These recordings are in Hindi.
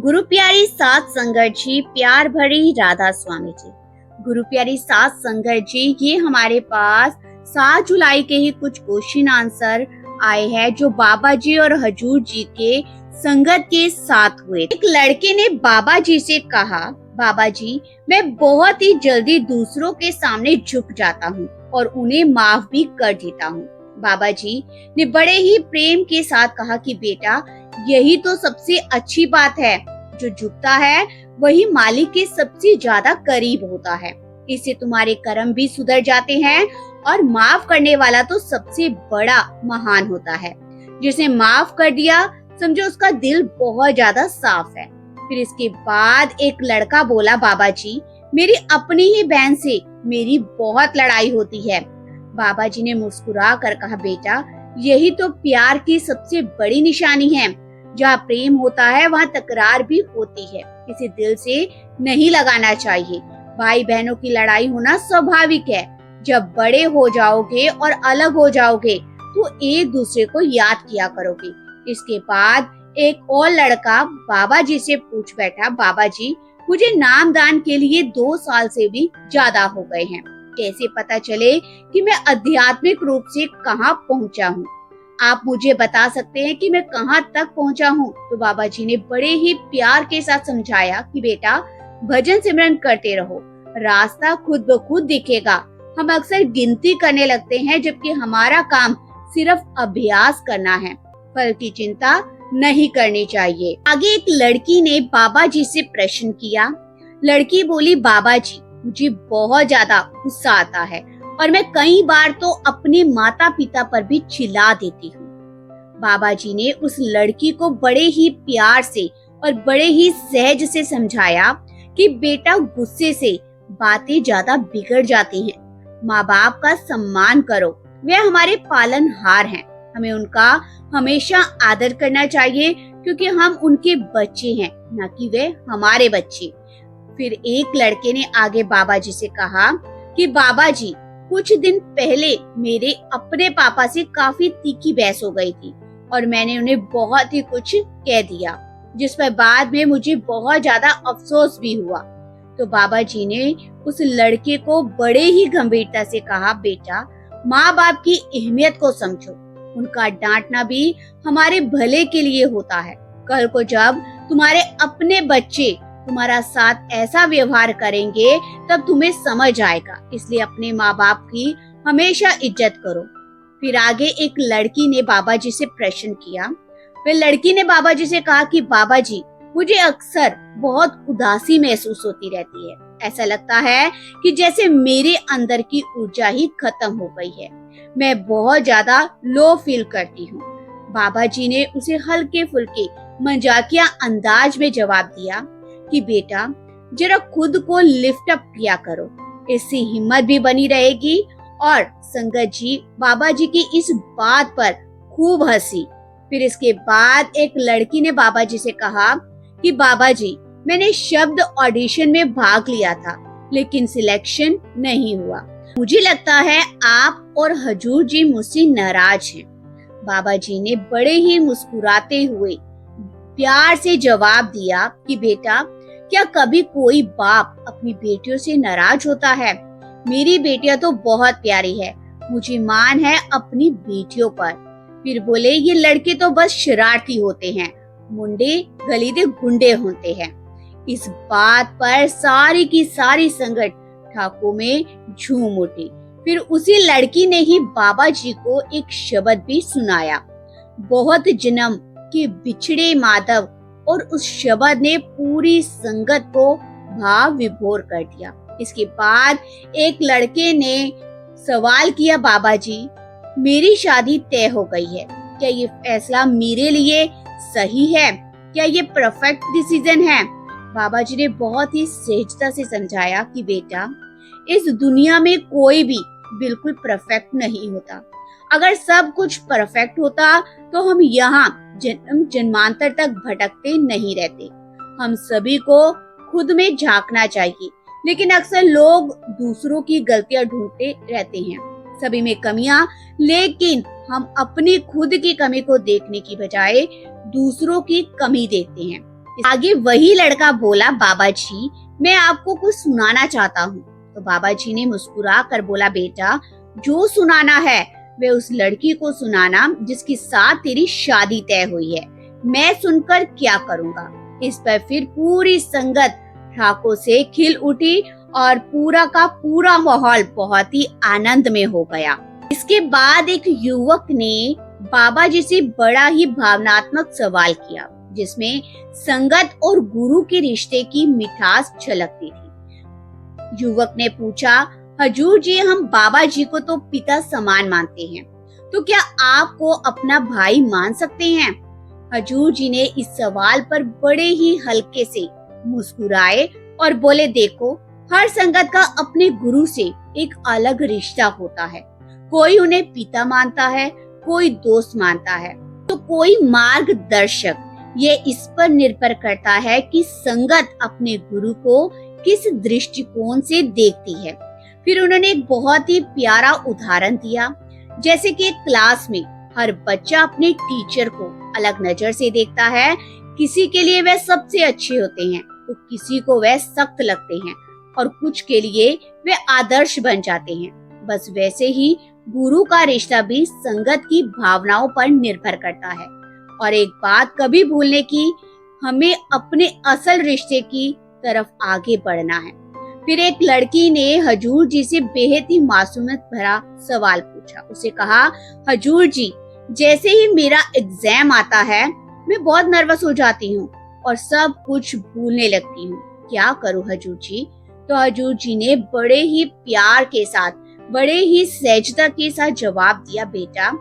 गुरु प्यारी सात संगत जी, प्यार भरी राधा स्वामी जी। गुरु प्यारी सात संगत जी, ये हमारे पास 7 जुलाई के ही कुछ क्वेश्चन आंसर आए हैं जो बाबा जी और हजूर जी के संगत के साथ हुए। एक लड़के ने बाबा जी से कहा, बाबा जी मैं बहुत ही जल्दी दूसरों के सामने झुक जाता हूँ और उन्हें माफ भी कर देता हूँ। बाबा जी ने बड़े ही प्रेम के साथ कहा कि बेटा यही तो सबसे अच्छी बात है, जो झुकता है वही मालिक के सबसे ज्यादा करीब होता है। इससे तुम्हारे कर्म भी सुधर जाते हैं और माफ करने वाला तो सबसे बड़ा महान होता है। जिसे माफ कर दिया समझो उसका दिल बहुत ज्यादा साफ है। फिर इसके बाद एक लड़का बोला, बाबा जी मेरी अपनी ही बहन से मेरी बहुत लड़ाई होती है। बाबा जी ने मुस्कुरा कर कहा, बेटा यही तो प्यार की सबसे बड़ी निशानी है। जहाँ प्रेम होता है वहाँ तकरार भी होती है, इसे दिल से नहीं लगाना चाहिए। भाई बहनों की लड़ाई होना स्वाभाविक है। जब बड़े हो जाओगे और अलग हो जाओगे तो एक दूसरे को याद किया करोगे। इसके बाद एक और लड़का बाबा जी से पूछ बैठा, बाबा जी मुझे नामदान के लिए 2 साल से भी ज्यादा हो गए हैं, कैसे पता चले कि मैं आध्यात्मिक रूप से कहाँ पहुँचा हूँ? आप मुझे बता सकते हैं कि मैं कहाँ तक पहुँचा हूँ? तो बाबा जी ने बड़े ही प्यार के साथ समझाया कि बेटा भजन सिमरन करते रहो, रास्ता खुद ब खुद दिखेगा। हम अक्सर गिनती करने लगते हैं जबकि हमारा काम सिर्फ अभ्यास करना है, फल की चिंता नहीं करनी चाहिए। आगे एक लड़की ने बाबा जी से प्रश्न किया। लड़की बोली, बाबा जी मुझे बहुत ज्यादा गुस्सा आता है और मैं कई बार तो अपने माता पिता पर भी चिल्ला देती हूँ। बाबा जी ने उस लड़की को बड़े ही प्यार से और बड़े ही सहज से समझाया कि बेटा गुस्से से बातें ज्यादा बिगड़ जाती हैं। माँ बाप का सम्मान करो, वे हमारे पालनहार हैं। हमें उनका हमेशा आदर करना चाहिए क्योंकि हम उनके बच्चे हैं, न कि वे हमारे बच्चे। फिर एक लड़के ने आगे बाबा जी से कहा कि बाबा जी कुछ दिन पहले मेरे अपने पापा से काफी तीखी बहस हो गई थी और मैंने उन्हें बहुत ही कुछ कह दिया, जिस पर बाद में मुझे बहुत ज्यादा अफसोस भी हुआ। तो बाबा जी ने उस लड़के को बड़े ही गंभीरता से कहा, बेटा माँ बाप की अहमियत को समझो, उनका डांटना भी हमारे भले के लिए होता है। कल को जब तुम्हारे अपने बच्चे तुम्हारा साथ ऐसा व्यवहार करेंगे तब तुम्हें समझ आएगा, इसलिए अपने माँ बाप की हमेशा इज्जत करो। फिर आगे एक लड़की ने बाबा जी से प्रश्न किया। फिर लड़की ने बाबा जी से कहा कि बाबा जी मुझे अक्सर बहुत उदासी महसूस होती रहती है, ऐसा लगता है कि जैसे मेरे अंदर की ऊर्जा ही खत्म हो गई है, मैं बहुत ज्यादा लो फील करती हूँ। बाबा जी ने उसे हल्के फुल्के मजाकिया अंदाज में जवाब दिया कि बेटा जरा खुद को लिफ्ट अप किया करो, इससे हिम्मत भी बनी रहेगी। और संगत जी बाबा जी की इस बात पर खूब हंसी। फिर इसके बाद एक लड़की ने बाबा जी से कहा कि बाबा जी मैंने शब्द ऑडिशन में भाग लिया था लेकिन सिलेक्शन नहीं हुआ, मुझे लगता है आप और हजूर जी मुझसे नाराज हैं। बाबा जी ने बड़े ही मुस्कुराते हुए प्यार से जवाब दिया कि बेटा क्या कभी कोई बाप अपनी बेटियों से नाराज होता है? मेरी बेटियां तो बहुत प्यारी है, मुझे मान है अपनी बेटियों पर। फिर बोले, ये लड़के तो बस शरारती होते हैं, मुंडे गलीदे गुंडे होते हैं। इस बात पर सारी की सारी संगत ठाकुर में झूम उठी। फिर उसी लड़की ने ही बाबा जी को एक शब्द भी सुनाया, बहुत जन्म के बिछड़े माधव, और उस शब्द ने पूरी संगत को भाव विभोर कर दिया। इसके बाद एक लड़के ने सवाल किया, बाबा जी मेरी शादी तय हो गई है, क्या ये फैसला मेरे लिए सही है? क्या ये परफेक्ट डिसीजन है? बाबा जी ने बहुत ही सहजता से समझाया कि बेटा इस दुनिया में कोई भी बिल्कुल परफेक्ट नहीं होता। अगर सब कुछ परफेक्ट होता तो हम यहाँ जन्म जन्मांतर तक भटकते नहीं रहते। हम सभी को खुद में झांकना चाहिए, लेकिन अक्सर लोग दूसरों की गलतियां ढूंढते रहते हैं। सभी में कमियां, लेकिन हम अपनी खुद की कमी को देखने की बजाय दूसरों की कमी देखते हैं। आगे वही लड़का बोला, बाबा जी मैं आपको कुछ सुनाना चाहता हूँ। तो बाबा जी ने मुस्कुरा कर बोला, बेटा जो सुनाना है वे उस लड़की को सुनाना जिसके साथ तेरी शादी तय हुई है, मैं सुनकर क्या करूँगा। इस पर फिर पूरी संगत ठाकों से खिल उठी और पूरा का पूरा माहौल बहुत ही आनंद में हो गया। इसके बाद एक युवक ने बाबा जी से बड़ा ही भावनात्मक सवाल किया, जिसमें संगत और गुरु के रिश्ते की मिठास झलकती थी। युवक ने पूछा, हजूर जी हम बाबा जी को तो पिता समान मानते हैं, तो क्या आपको अपना भाई मान सकते हैं? हजूर जी ने इस सवाल पर बड़े ही हल्के से मुस्कुराए और बोले, देखो हर संगत का अपने गुरु से एक अलग रिश्ता होता है। कोई उन्हें पिता मानता है, कोई दोस्त मानता है, तो कोई मार्गदर्शक। ये इस पर निर्भर करता है कि संगत अपने गुरु को किस दृष्टिकोण से देखती है। फिर उन्होंने एक बहुत ही प्यारा उदाहरण दिया, जैसे कि एक क्लास में हर बच्चा अपने टीचर को अलग नजर से देखता है। किसी के लिए वह सबसे अच्छे होते हैं, तो किसी को वह सख्त लगते हैं और कुछ के लिए वे आदर्श बन जाते हैं। बस वैसे ही गुरु का रिश्ता भी संगत की भावनाओं पर निर्भर करता है। और एक बात कभी भूलने की, हमें अपने असल रिश्ते की तरफ आगे बढ़ना है। फिर एक लड़की ने हजूर जी से बेहद ही मासूमियत भरा सवाल पूछा। उसे कहा, हजूर जी जैसे ही मेरा एग्जाम आता है मैं बहुत नर्वस हो जाती हूँ और सब कुछ भूलने लगती हूँ, क्या करूँ हजूर जी? तो हजूर जी ने बड़े ही प्यार के साथ, बड़े ही सहजता के साथ जवाब दिया, बेटा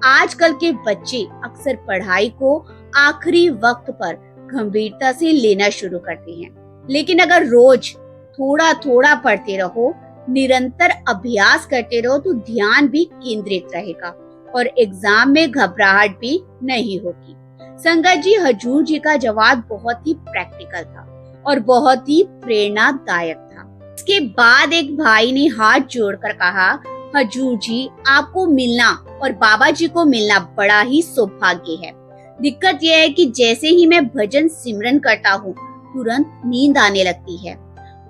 आजकल के बच्चे अक्सर पढ़ाई को आखिरी वक्त पर गंभीरता से लेना शुरू करते हैं, लेकिन अगर रोज थोड़ा थोड़ा पढ़ते रहो, निरंतर अभ्यास करते रहो तो ध्यान भी केंद्रित रहेगा और एग्जाम में घबराहट भी नहीं होगी। संगत जी हजूर जी का जवाब बहुत ही प्रैक्टिकल था और बहुत ही प्रेरणादायक था। इसके बाद एक भाई ने हाथ जोड़कर कहा, हजूर जी आपको मिलना और बाबा जी को मिलना बड़ा ही सौभाग्य है। दिक्कत यह है कि जैसे ही मैं भजन सिमरन करता हूँ तुरंत नींद आने लगती है।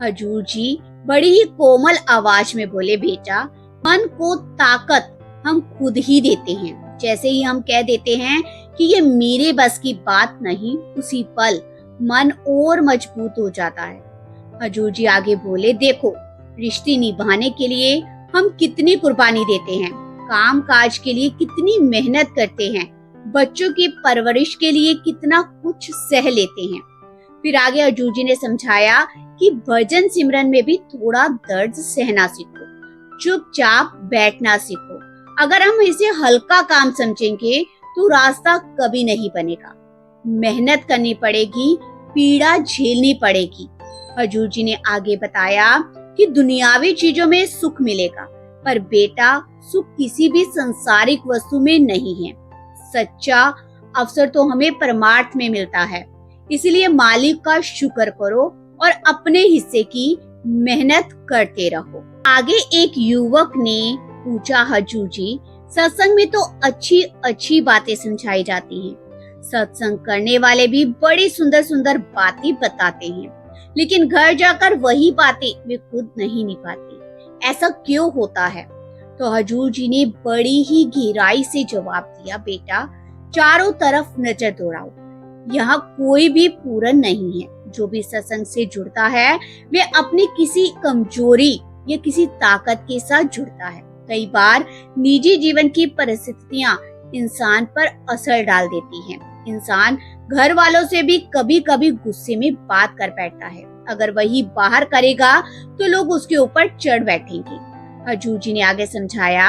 हजूर जी बड़ी ही कोमल आवाज में बोले, बेटा मन को ताकत हम खुद ही देते हैं। जैसे ही हम कह देते हैं कि ये मेरे बस की बात नहीं, उसी पल मन और मजबूत हो जाता है। हजूर जी आगे बोले, देखो रिश्ते निभाने के लिए हम कितनी कुर्बानी देते हैं, काम काज के लिए कितनी मेहनत करते हैं, बच्चों की परवरिश के लिए कितना कुछ सह लेते हैं। फिर आगे हजूर जी ने समझाया कि भजन सिमरन में भी थोड़ा दर्द सहना सीखो, चुपचाप बैठना सीखो। अगर हम इसे हल्का काम समझेंगे तो रास्ता कभी नहीं बनेगा। मेहनत करनी पड़ेगी, पीड़ा झेलनी पड़ेगी। हजूर जी ने आगे बताया कि दुनियावी चीजों में सुख मिलेगा, पर बेटा सुख किसी भी सांसारिक वस्तु में नहीं है। सच्चा अवसर तो हमें परमार्थ में मिलता है। इसलिए मालिक का शुक्र करो और अपने हिस्से की मेहनत करते रहो। आगे एक युवक ने पूछा, हजूर जी सत्संग में तो अच्छी अच्छी बातें समझाई जाती हैं, सत्संग करने वाले भी बड़ी सुंदर सुंदर बातें बताते हैं, लेकिन घर जाकर वही बातें वे खुद नहीं निभाते, ऐसा क्यों होता है? तो हजूर जी ने बड़ी ही गहराई से जवाब दिया, बेटा चारों तरफ नजर दौड़ाओ, यहाँ कोई भी पूर्ण नहीं है। जो भी सत्संग से जुड़ता है वे अपनी किसी कमजोरी या किसी ताकत के साथ जुड़ता है। कई बार निजी जीवन की परिस्थितियां इंसान पर असर डाल देती हैं। इंसान घर वालों से भी कभी कभी गुस्से में बात कर बैठता है। अगर वही बाहर करेगा तो लोग उसके ऊपर चढ़ बैठेंगे। हजूर जी ने आगे समझाया,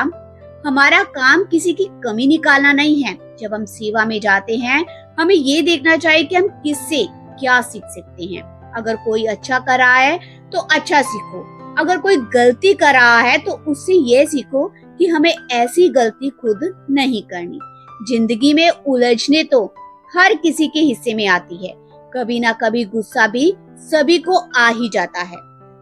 हमारा काम किसी की कमी निकालना नहीं है। जब हम सेवा में जाते हैं हमें ये देखना चाहिए कि हम किससे क्या सीख सकते हैं। अगर कोई अच्छा कर रहा है तो अच्छा सीखो, अगर कोई गलती कर रहा है तो उससे ये सीखो कि हमें ऐसी गलती खुद नहीं करनी। जिंदगी में उलझने तो हर किसी के हिस्से में आती है, कभी ना कभी गुस्सा भी सभी को आ ही जाता है।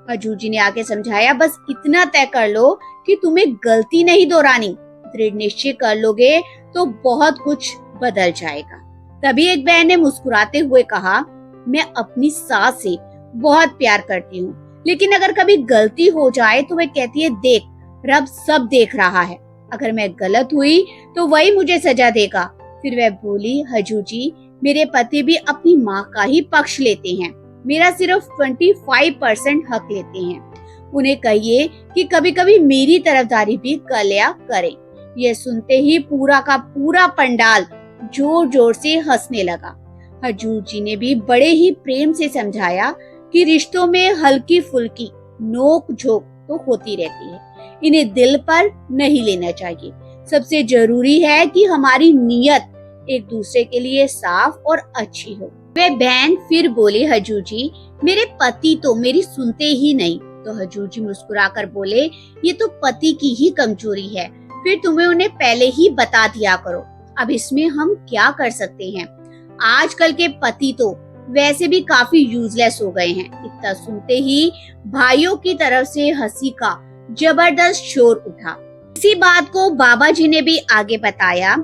हजूर जी ने आगे समझाया, बस इतना तय कर लो कि तुम्हें गलती नहीं दोहरानी। दृढ़ निश्चय कर लोगे तो बहुत कुछ बदल जाएगा। तभी एक बहन ने मुस्कुराते हुए कहा, मैं अपनी सास से बहुत प्यार करती हूँ, लेकिन अगर कभी गलती हो जाए तो वह कहती है देख, रब सब देख रहा है, अगर मैं गलत हुई तो वही मुझे सजा देगा। फिर वह बोली, हजूर जी, मेरे पति भी अपनी माँ का ही पक्ष लेते हैं, मेरा सिर्फ 25% हक लेते हैं। उन्हें कहिए कि कभी कभी मेरी तरफदारी भी कर लिया करें। यह सुनते ही पूरा का पूरा पंडाल जोर जोर से हंसने लगा। हजूर जी ने भी बड़े ही प्रेम से समझाया कि रिश्तों में हल्की फुल्की नोक झोंक तो होती रहती है, इन्हें दिल पर नहीं लेना चाहिए। सबसे जरूरी है कि हमारी नीयत एक दूसरे के लिए साफ और अच्छी हो। वे बहन फिर बोले, हजूर जी, मेरे पति तो मेरी सुनते ही नहीं। तो हजूर जी मुस्कुराकर बोले, ये तो पति की ही कमजोरी है, फिर तुम्हें उन्हें पहले ही बता दिया करो, अब इसमें हम क्या कर सकते हैं। आजकल के पति तो वैसे भी काफी यूजलेस हो गए हैं। इतना सुनते ही भाइयों की तरफ से हंसी का जबरदस्त शोर उठा। इसी बात को बाबा जी ने भी आगे बताया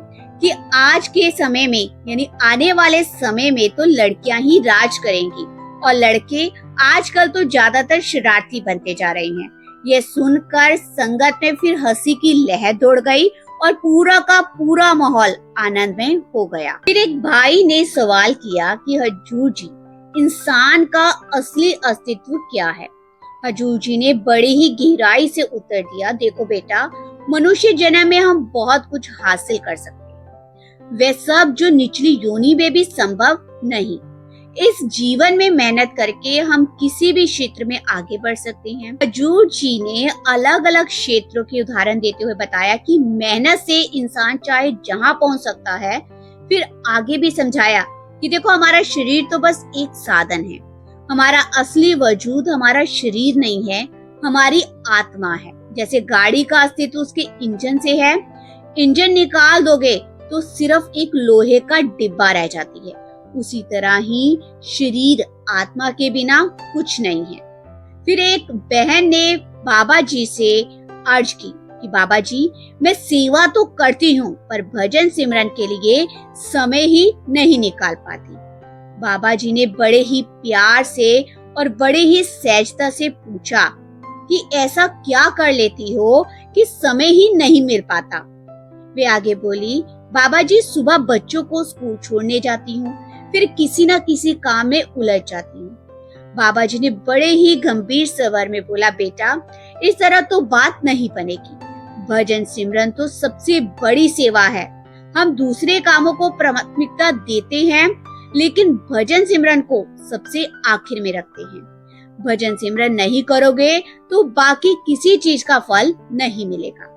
कि आज के समय में यानी आने वाले समय में तो लड़कियां ही राज करेंगी और लड़के आजकल तो ज्यादातर शरारती बनते जा रहे हैं। यह सुनकर संगत में फिर हंसी की लहर दौड़ गई और पूरा का पूरा माहौल आनंदमय हो गया। फिर एक भाई ने सवाल किया कि हजूर जी, इंसान का असली अस्तित्व क्या है। हजूर जी ने बड़े ही गहराई से उत्तर दिया, देखो बेटा, मनुष्य जन्म में हम बहुत कुछ हासिल कर सकते हैं, वे सब जो निचली योनि में भी संभव नहीं। इस जीवन में मेहनत करके हम किसी भी क्षेत्र में आगे बढ़ सकते हैं। हजूर जी ने अलग अलग क्षेत्रों के उदाहरण देते हुए बताया कि मेहनत से इंसान चाहे जहां पहुंच सकता है। फिर आगे भी समझाया कि देखो, हमारा शरीर तो बस एक साधन है, हमारा असली वजूद हमारा शरीर नहीं है, हमारी आत्मा है। जैसे गाड़ी का अस्तित्व उसके इंजन से है, इंजन निकाल दोगे तो सिर्फ एक लोहे का डिब्बा रह जाती है, उसी तरह ही शरीर आत्मा के बिना कुछ नहीं है। फिर एक बहन ने बाबा जी से अर्ज की कि बाबा जी, मैं सेवा तो करती हूँ पर भजन सिमरन के लिए समय ही नहीं निकाल पाती। बाबा जी ने बड़े ही प्यार से और बड़े ही सहजता से पूछा कि ऐसा क्या कर लेती हो कि समय ही नहीं मिल पाता। वे आगे बोली, बाबा जी, सुबह बच्चों को स्कूल छोड़ने जाती हूँ, फिर किसी न किसी काम में उलझ जाती हूँ। बाबा जी ने बड़े ही गंभीर स्वर में बोला, बेटा, इस तरह तो बात नहीं बनेगी। भजन सिमरन तो सबसे बड़ी सेवा है। हम दूसरे कामों को प्राथमिकता देते हैं, लेकिन भजन सिमरन को सबसे आखिर में रखते हैं। भजन सिमरन नहीं करोगे तो बाकी किसी चीज का फल नहीं मिलेगा।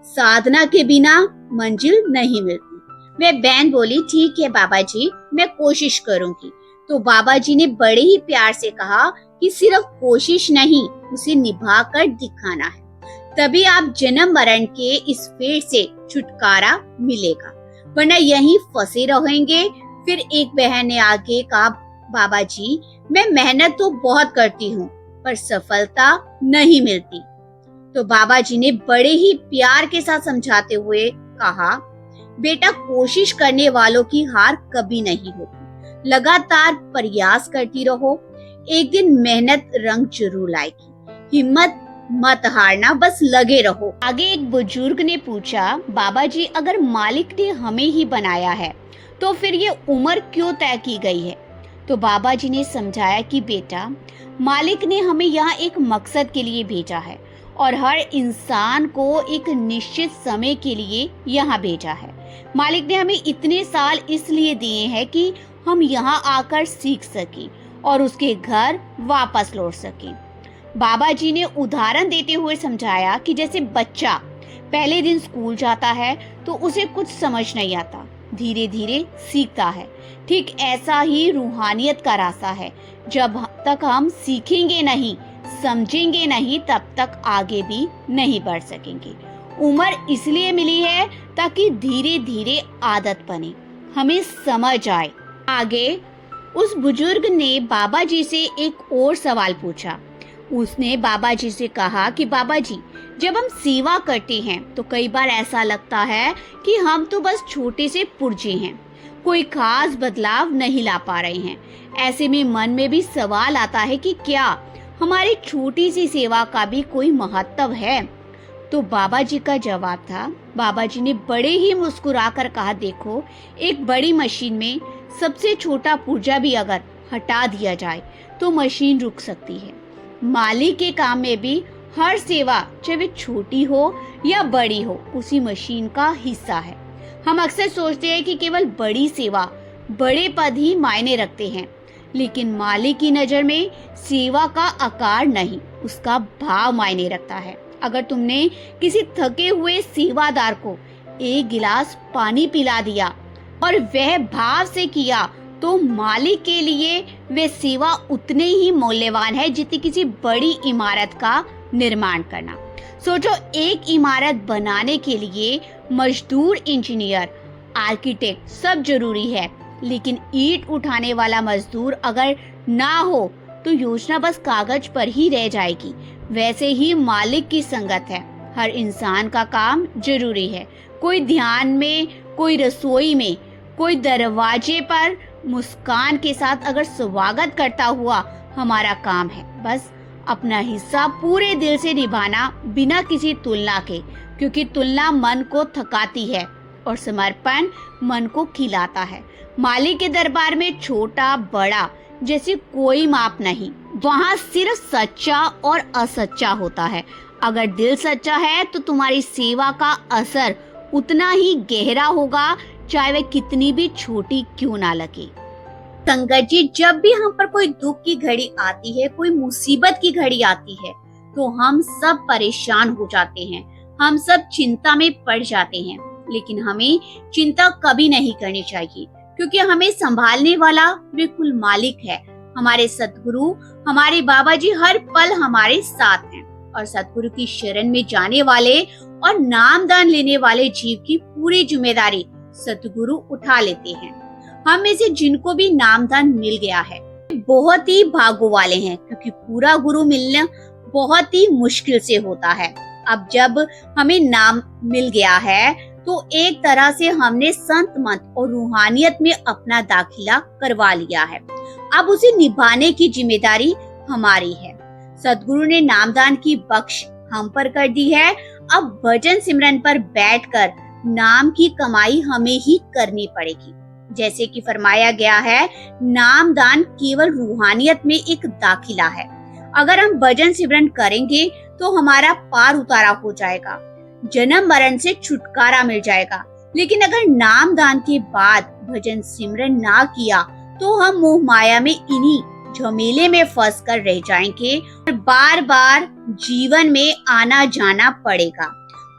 साधना के बिना मंजिल नहीं मिलती। वे बहन बोली, ठीक है बाबा जी, मैं कोशिश करूंगी। तो बाबा जी ने बड़े ही प्यार से कहा कि सिर्फ कोशिश नहीं, उसे निभा कर दिखाना है, तभी आप जन्म मरण के इस फेर से छुटकारा मिलेगा, वरना यहीं फंसे रहेंगे। फिर एक बहन ने आगे कहा, बाबा जी, मैं मेहनत तो बहुत करती हूँ पर सफलता नहीं मिलती। तो बाबा जी ने बड़े ही प्यार के साथ समझाते हुए कहा, बेटा, कोशिश करने वालों की हार कभी नहीं होती, लगातार प्रयास करती रहो, एक दिन मेहनत रंग जरूर लाएगी, हिम्मत मत हारना, बस लगे रहो। आगे एक बुजुर्ग ने पूछा, बाबा जी, अगर मालिक ने हमें ही बनाया है तो फिर ये उम्र क्यों तय की गई है। तो बाबा जी ने समझाया कि बेटा, मालिक ने हमें यहाँ एक मकसद के लिए भेजा है और हर इंसान को एक निश्चित समय के लिए यहाँ भेजा है। मालिक ने हमें इतने साल इसलिए दिए हैं कि हम यहाँ आकर सीख सकें और उसके घर वापस लौट सकें। बाबा जी ने उदाहरण देते हुए समझाया कि जैसे बच्चा पहले दिन स्कूल जाता है तो उसे कुछ समझ नहीं आता, धीरे धीरे सीखता है, ठीक ऐसा ही रूहानियत का रास्ता है। जब तक हम सीखेंगे नहीं, समझेंगे नहीं, तब तक आगे भी नहीं बढ़ सकेंगे। उम्र इसलिए मिली है ताकि धीरे धीरे आदत बने, हमें समझ आए। आगे उस बुजुर्ग ने बाबा जी से एक और सवाल पूछा। उसने बाबा जी से कहा कि बाबा जी, जब हम सेवा करते हैं तो कई बार ऐसा लगता है कि हम तो बस छोटे से पुर्जे हैं, कोई खास बदलाव नहीं ला पा रहे हैं। ऐसे में मन में भी सवाल आता है कि क्या हमारी छोटी सी सेवा का भी कोई महत्व है? तो बाबा जी का जवाब था, बाबा जी ने बड़े ही मुस्कुरा कर कहा, देखो, एक बड़ी मशीन में सबसे छोटा पुर्जा भी अगर हटा दिया जाए तो मशीन रुक सकती है। मालिक के काम में भी हर सेवा, चाहे वे छोटी हो या बड़ी हो, उसी मशीन का हिस्सा है। हम अक्सर सोचते हैं कि केवल बड़ी सेवा, बड़े पद ही मायने रखते हैं, लेकिन मालिक की नजर में सेवा का आकार नहीं, उसका भाव मायने रखता है। अगर तुमने किसी थके हुए सेवादार को एक गिलास पानी पिला दिया और वह भाव से किया, तो मालिक के लिए वे सेवा उतने ही मूल्यवान है जितनी किसी बड़ी इमारत का निर्माण करना। सोचो, एक इमारत बनाने के लिए मजदूर, इंजीनियर, आर्किटेक्ट सब जरूरी है, लेकिन ईंट उठाने वाला मजदूर अगर ना हो तो योजना बस कागज पर ही रह जाएगी। वैसे ही मालिक की संगत है। हर इंसान का काम जरूरी है। कोई ध्यान में, कोई रसोई में, कोई दरवाजे पर मुस्कान के साथ अगर स्वागत करता हुआ हमारा काम है। बस अपना हिस्सा पूरे दिल से निभाना, बिना किसी तुलना के, क्योंकि तुलना मन को थकाती है और समर्पण मन को खिलाता है। मालिक के दरबार में छोटा बड़ा जैसे कोई माप नहीं, वहाँ सिर्फ सच्चा और असच्चा होता है। अगर दिल सच्चा है तो तुम्हारी सेवा का असर उतना ही गहरा होगा, चाहे वह कितनी भी छोटी क्यों ना लगे। संगत जी, जब भी हम पर कोई दुख की घड़ी आती है, कोई मुसीबत की घड़ी आती है, तो हम सब परेशान हो जाते हैं, हम सब चिंता में पड़ जाते हैं। लेकिन हमें चिंता कभी नहीं करनी चाहिए, क्योंकि हमें संभालने वाला बिल्कुल मालिक है। हमारे सतगुरु, हमारे बाबा जी हर पल हमारे साथ हैं, और सतगुरु की शरण में जाने वाले और नामदान लेने वाले जीव की पूरी जिम्मेदारी सतगुरु उठा लेते हैं। हम में से जिनको भी नामदान मिल गया है, बहुत ही भाग्य वाले हैं, क्योंकि पूरा गुरु मिलना बहुत ही मुश्किल से होता है। अब जब हमें नाम मिल गया है, तो एक तरह से हमने संत मत और रूहानियत में अपना दाखिला करवा लिया है। अब उसे निभाने की जिम्मेदारी हमारी है। सतगुरु ने नामदान की बख्श हम पर कर दी है। अब भजन सिमरन पर बैठकर नाम की कमाई हमें ही करनी पड़ेगी। जैसे कि फरमाया गया है, नामदान केवल रूहानियत में एक दाखिला है। अगर हम भजन सिमरन करेंगे तो हमारा पार उतारा हो जाएगा, जन्म मरण से छुटकारा मिल जाएगा। लेकिन अगर नामदान के बाद भजन सिमरन ना किया तो हम मोह माया में इन्हीं झमेले में फंस कर रह जाएंगे और बार बार जीवन में आना जाना पड़ेगा।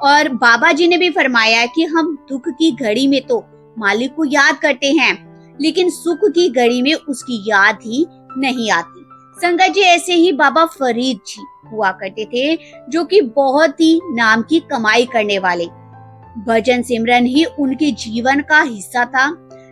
और बाबा जी ने भी फरमाया कि हम दुख की घड़ी में तो मालिक को याद करते हैं, लेकिन सुख की घड़ी में उसकी याद ही नहीं आती। संगत जी, ऐसे ही बाबा फरीद जी हुआ करते थे, जो कि बहुत ही नाम की कमाई करने वाले। भजन सिमरन ही उनके जीवन का हिस्सा था।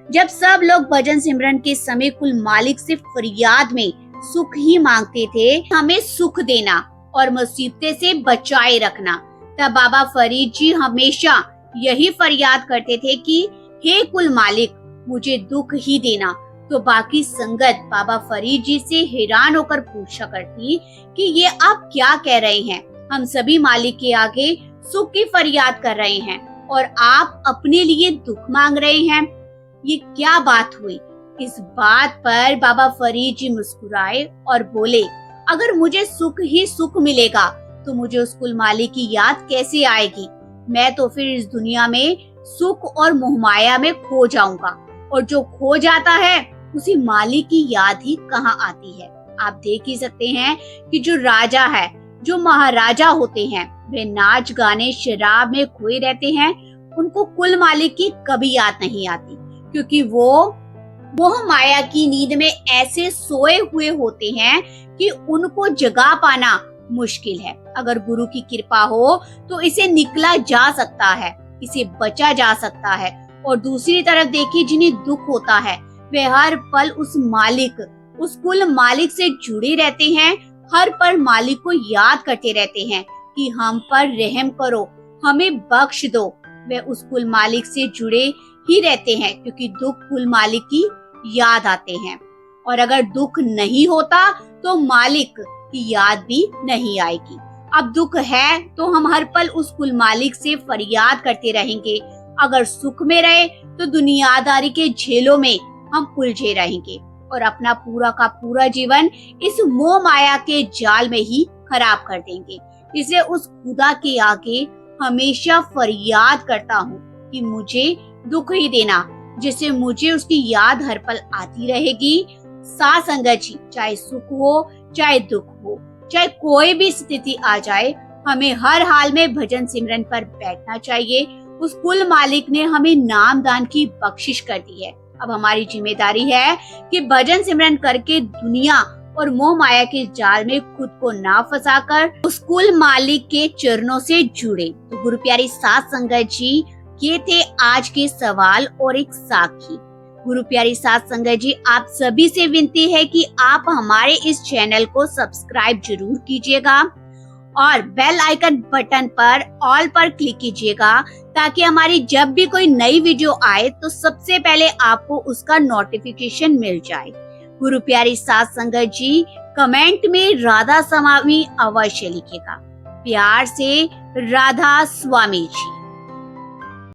जब सब लोग भजन सिमरन के समय कुल मालिक से फरियाद में सुख ही मांगते थे, हमें सुख देना और मुसीबतें से बचाए रखना, तब बाबा फरीद जी हमेशा यही फरियाद करते थे कि हे कुल मालिक, मुझे दुख ही देना। तो बाकी संगत बाबा फरीद जी से हैरान होकर पूछा करती कि ये आप क्या कह रहे हैं? हम सभी मालिक के आगे सुख की फरियाद कर रहे हैं और आप अपने लिए दुख मांग रहे हैं, ये क्या बात हुई? इस बात पर बाबा फरीद जी मुस्कुराए और बोले, अगर मुझे सुख ही सुख मिलेगा तो मुझे उस कुल मालिक की याद कैसे आएगी? मैं तो फिर इस दुनिया में सुख और मोहमाया में खो जाऊंगा, और जो खो जाता है उसी मालिक की याद ही कहाँ आती है। आप देख ही सकते हैं कि जो राजा है, जो महाराजा होते हैं, वे नाच गाने शराब में खोए रहते हैं, उनको कुल मालिक की कभी याद नहीं आती, क्योंकि वो मोह माया की नींद में ऐसे सोए हुए होते हैं कि उनको जगा पाना मुश्किल है। अगर गुरु की कृपा हो तो इसे निकला जा सकता है, इसे बचा जा सकता है। और दूसरी तरफ देखिए, जिन्हें दुख होता है वे हर पल उस मालिक, उस कुल मालिक से जुड़े रहते हैं, हर पल मालिक को याद करते रहते हैं कि हम पर रहम करो, हमें बख्श दो। वे उस कुल मालिक से जुड़े ही रहते हैं, क्योंकि दुख कुल मालिक की याद आते हैं। और अगर दुख नहीं होता तो मालिक की याद भी नहीं आएगी। अब दुख है तो हम हर पल उस कुल मालिक से फरियाद करते रहेंगे। अगर सुख में रहे तो दुनियादारी के झेलों में हम उलझे रहेंगे और अपना पूरा का पूरा जीवन इस मोह माया के जाल में ही खराब कर देंगे। इसलिए उस खुदा के आगे हमेशा फरियाद करता हूँ कि मुझे दुख ही देना, जिससे मुझे उसकी याद हर पल आती रहेगी। साथ संगत जी, चाहे सुख हो चाहे दुख हो, चाहे कोई भी स्थिति आ जाए, हमें हर हाल में भजन सिमरन पर बैठना चाहिए। उस कुल मालिक ने हमें नाम दान की बख्शिश कर दी है। अब हमारी जिम्मेदारी है कि भजन सिमरन करके दुनिया और मोह माया के जाल में खुद को ना फंसाकर उस कुल मालिक के चरणों से जुड़े। तो गुरु प्यारी साथ संगत जी, ये थे आज के सवाल और एक साखी। गुरु प्यारी साथ संगत जी, आप सभी से विनती है कि आप हमारे इस चैनल को सब्सक्राइब जरूर कीजिएगा और बेल आइकन बटन पर ऑल पर क्लिक कीजिएगा, ताकि हमारी जब भी कोई नई वीडियो आए तो सबसे पहले आपको उसका नोटिफिकेशन मिल जाए। गुरु प्यारी साथ संगत जी, कमेंट में राधा स्वामी अवश्य लिखिएगा। प्यार से, राधा स्वामी जी।